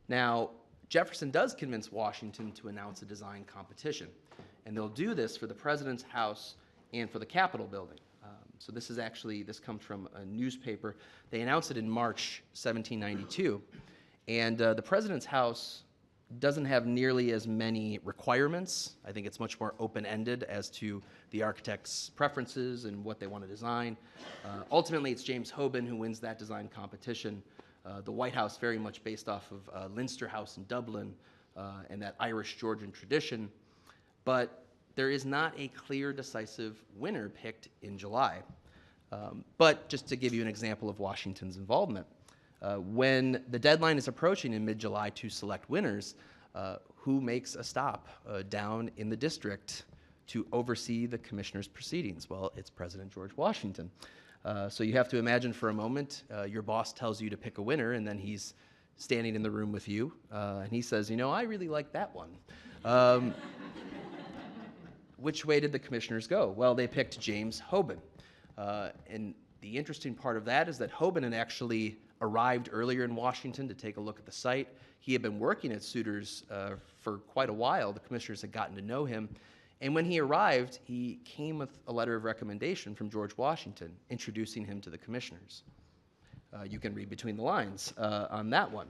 Now, Jefferson does convince Washington to announce a design competition, and they'll do this for the President's house and for the Capitol building. So this comes from a newspaper. They announced it in March 1792, and the President's house doesn't have nearly as many requirements. I think it's much more open-ended as to the architect's preferences and what they want to design. Ultimately, it's James Hoban who wins that design competition. The White House very much based off of Leinster House in Dublin and that Irish-Georgian tradition. But there is not a clear, decisive winner picked in July. But just to give you an example of Washington's involvement, when the deadline is approaching in mid-July to select winners, who makes a stop down in the district to oversee the commissioner's proceedings? Well, it's President George Washington. So you have to imagine for a moment, your boss tells you to pick a winner, and then he's standing in the room with you, and he says, I really like that one. Which way did the commissioners go? Well, they picked James Hoban. And the interesting part of that is that Hoban had actually arrived earlier in Washington to take a look at the site. He had been working at Souter's for quite a while. The commissioners had gotten to know him. And when he arrived, he came with a letter of recommendation from George Washington, introducing him to the commissioners. You can read between the lines on that one.